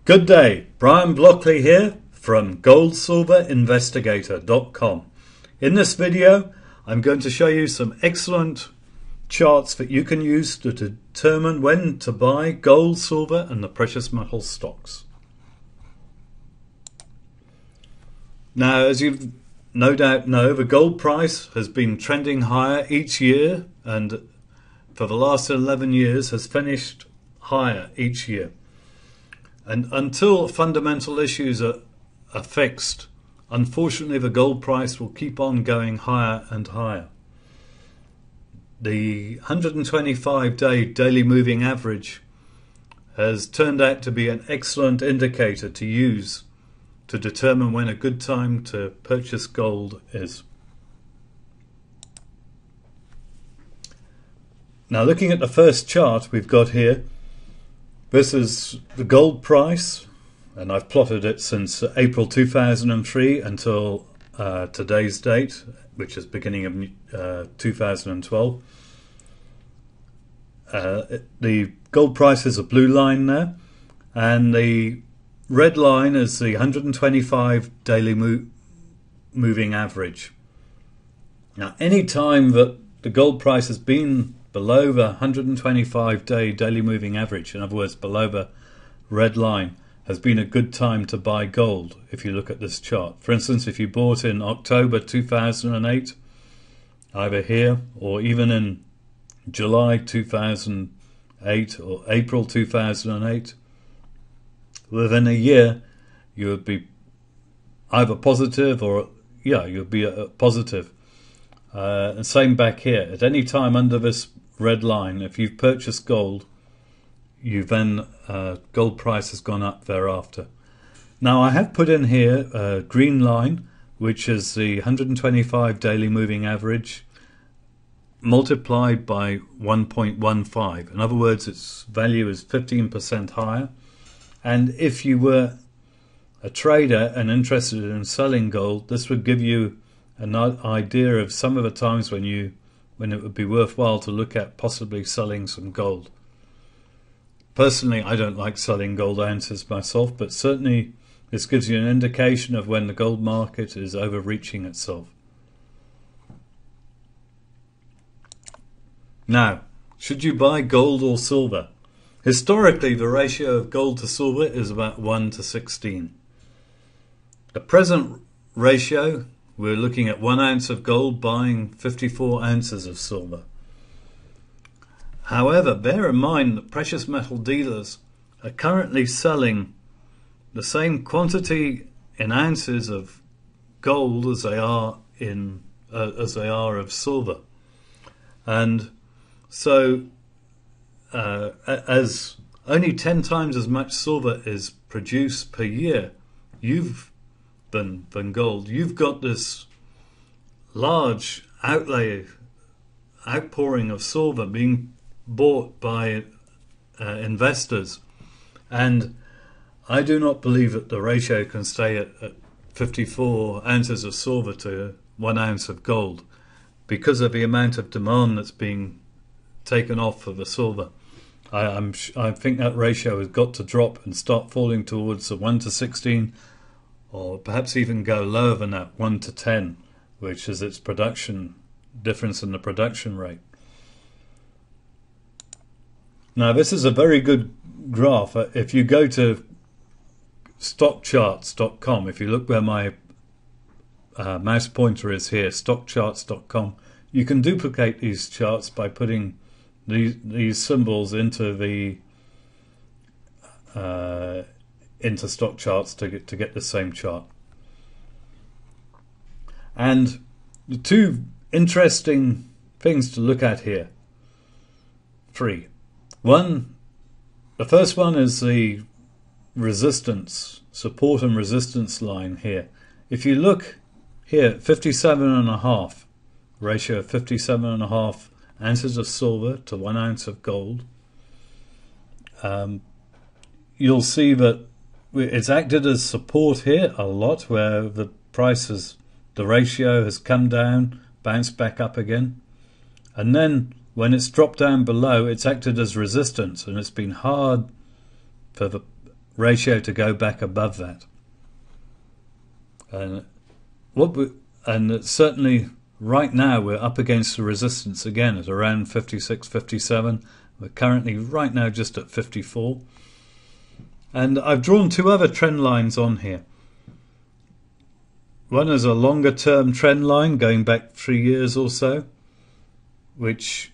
Good day, Brian Blockley here from goldsilverindicatorcharts2.mp4. In this video I'm going to show you some excellent charts that you can use to determine when to buy gold, silver and the precious metal stocks. Now, as you no doubt know, the gold price has been trending higher each year and for the last 11 years has finished higher each year. And until fundamental issues are fixed, unfortunately the gold price will keep on going higher and higher. The 125-day daily moving average has turned out to be an excellent indicator to use to determine when a good time to purchase gold is. Now, looking at the first chart we've got here, this is the gold price, and I've plotted it since April 2003 until today's date, which is beginning of 2012. The gold price is a blue line there, and the red line is the 125 daily moving average. Now, any time that the gold price has been below the 125-day daily moving average, in other words below the red line, has been a good time to buy gold if you look at this chart. For instance, if you bought in October 2008, either here or even in July 2008 or April 2008, within a year you would be either positive or you'd be positive. And same back here. At any time under this red line, if you've purchased gold, you then gold price has gone up thereafter. Now, I have put in here a green line, which is the 125 daily moving average multiplied by 1.15. In other words, its value is 15% higher. And if you were a trader and interested in selling gold, this would give you an idea of some of the times when it would be worthwhile to look at possibly selling some gold. Personally, I don't like selling gold ounces myself, but certainly this gives you an indication of when the gold market is overreaching itself. Now, should you buy gold or silver? Historically, the ratio of gold to silver is about 1 to 16. The present ratio, we're looking at 1 ounce of gold buying 54 ounces of silver. However, bear in mind that precious metal dealers are currently selling the same quantity in ounces of gold as they are of silver, and so as only 10 times as much silver is produced per year than gold, you've got this large outpouring of silver being bought by investors, and I do not believe that the ratio can stay at 54 ounces of silver to 1 ounce of gold because of the amount of demand that's being taken off for the silver. I think that ratio has got to drop and start falling towards the 1 to 16, or perhaps even go lower than that, 1 to 10, which is its production difference in the production rate. Now, this is a very good graph. If you go to stockcharts.com, if you look where my mouse pointer is here, stockcharts.com, you can duplicate these charts by putting these symbols into stock charts to get the same chart. And the two interesting things to look at here, three. The first one is the resistance, support and resistance line here. If you look here, 57.5, ratio of 57.5 ounces of silver to 1 ounce of gold, you'll see that it's acted as support here a lot, where the ratio has come down, bounced back up again, and then when it's dropped down below, it's acted as resistance, and it's been hard for the ratio to go back above that. And it's certainly right now we're up against the resistance again at around 56, 57. We're currently right now just at 54. And I've drawn two other trend lines on here. One is a longer term trend line going back 3 years or so, which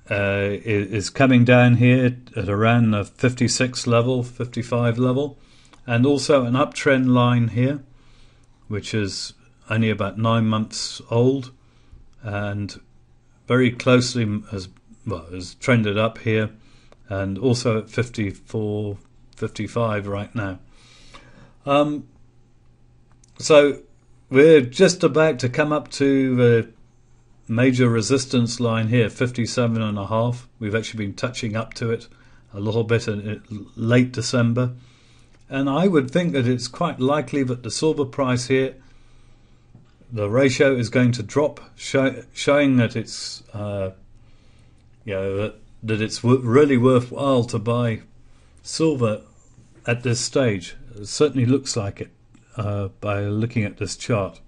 is coming down here at around the 56 level, 55 level, and also an uptrend line here, which is only about 9 months old and very closely has trended up here, and also at 54, 55 right now. So we're just about to come up to the major resistance line here, 57.5. We've actually been touching up to it a little bit in late December, and I would think that it's quite likely that the silver price here, the ratio is going to drop, showing that it's that it's really worthwhile to buy silver at this stage. It certainly looks like it by looking at this chart.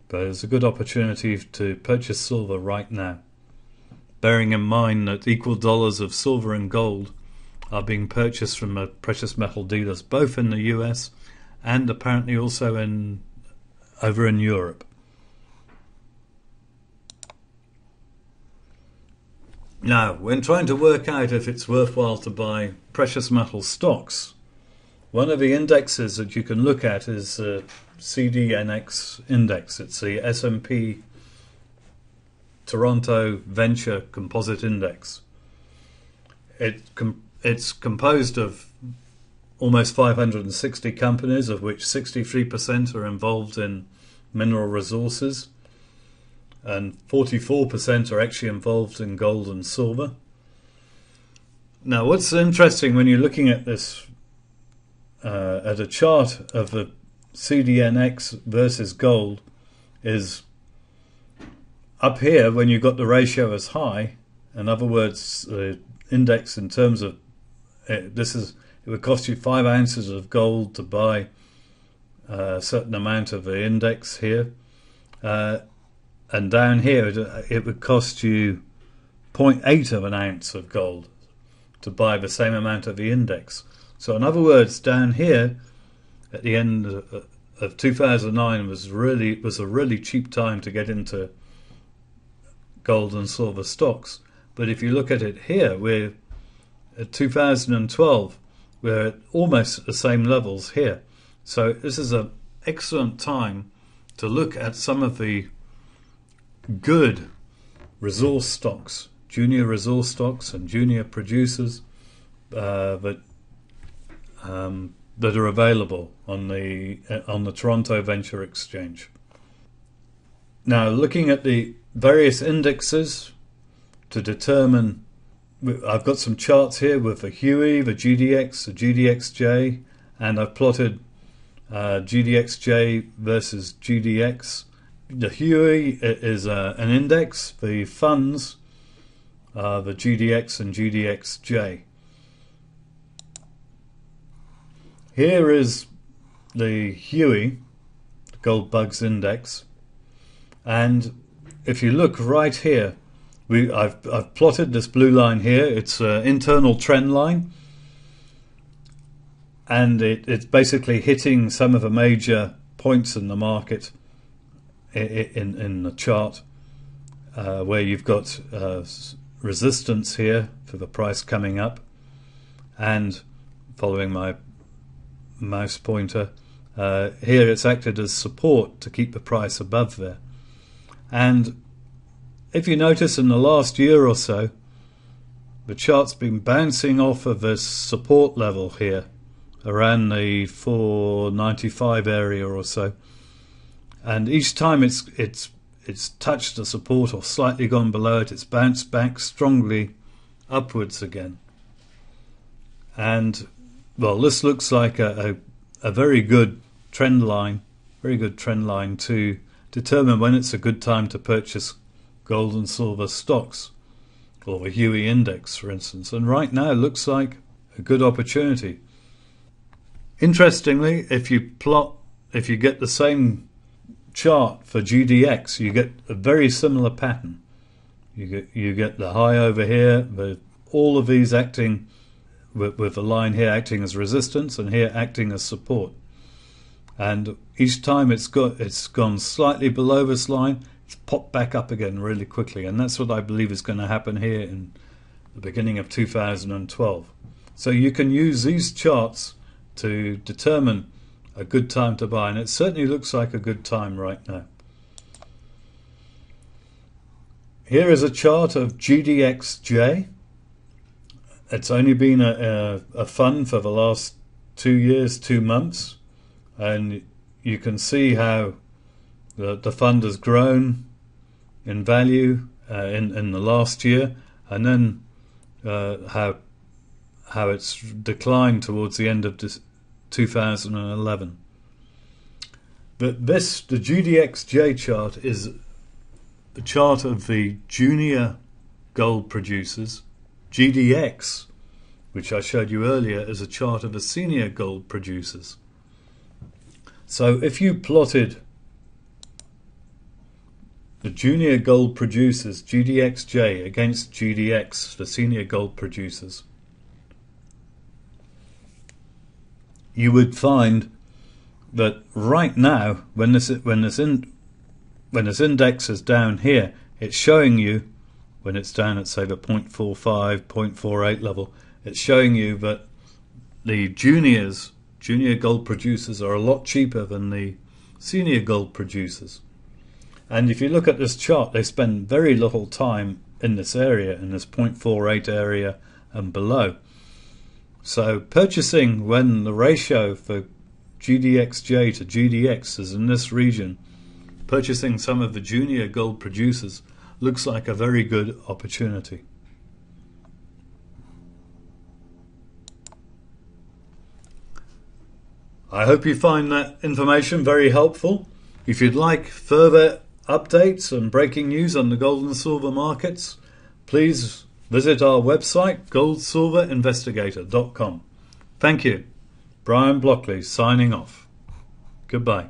But it's a good opportunity to purchase silver right now, bearing in mind that equal dollars of silver and gold are being purchased from precious metal dealers, both in the US and apparently also over in Europe. Now, when trying to work out if it's worthwhile to buy precious metal stocks, one of the indexes that you can look at is CDNX index. It's the S&P Toronto Venture Composite Index. It's composed of almost 560 companies, of which 63% are involved in mineral resources and 44% are actually involved in gold and silver. Now, what's interesting when you're looking at this at a chart of the CDNX versus gold is up here when you've got the ratio as high. In other words, the index in terms of it would cost you 5 ounces of gold to buy a certain amount of the index here, and down here it would cost you 0.8 of an ounce of gold to buy the same amount of the index. So in other words, down here at the end of 2009 was a really cheap time to get into gold and silver stocks. But if you look at it here, we're at 2012, we're at almost the same levels here. So this is an excellent time to look at some of the good resource stocks, junior resource stocks and junior producers that are available on the Toronto Venture Exchange. Now, looking at the various indexes to determine, I've got some charts here with the Huey, the GDX, the GDXJ, and I've plotted GDXJ versus GDX. The Huey is an index. The funds are the GDX and GDXJ. Here is the Huey, the Gold Bugs Index, and if you look right here, I've plotted this blue line here. It's an internal trend line, and it's basically hitting some of the major points in the market in the chart, where you've got resistance here for the price coming up, and following my mouse pointer here, it's acted as support to keep the price above there. And if you notice, in the last year or so, the chart's been bouncing off of this support level here around the 495 area or so, and each time it's touched the support or slightly gone below it, it's bounced back strongly upwards again. And well, this looks like a very good trend line, to determine when it's a good time to purchase gold and silver stocks, or the Huey index, for instance. And right now it looks like a good opportunity. Interestingly, if you get the same chart for GDX, you get a very similar pattern. You get the high over here, with all of these acting with the line here acting as resistance and here acting as support. And each time it's gone slightly below this line, it's popped back up again really quickly, and that's what I believe is going to happen here in the beginning of 2012. So you can use these charts to determine a good time to buy, and it certainly looks like a good time right now. Here is a chart of GDXJ. It's only been a fund for the last 2 years, 2 months, and you can see how the fund has grown in value in the last year, and then how it's declined towards the end of 2011. But the GDXJ chart is the chart of the junior gold producers. GDX, which I showed you earlier, is a chart of the senior gold producers. So if you plotted the junior gold producers, GDXJ, against GDX, the senior gold producers, you would find that right now, when this index is down here, it's showing you, when it's down at say the 0.45, 0.48 level, it's showing you that the junior gold producers are a lot cheaper than the senior gold producers. And if you look at this chart, they spend very little time in this area, in this 0.48 area and below. So purchasing when the ratio for GDXJ to GDX is in this region, purchasing some of the junior gold producers looks like a very good opportunity. I hope you find that information very helpful. If you'd like further updates and breaking news on the gold and silver markets, please visit our website, goldsilverindicator.com. Thank you. Brian Blockley signing off. Goodbye.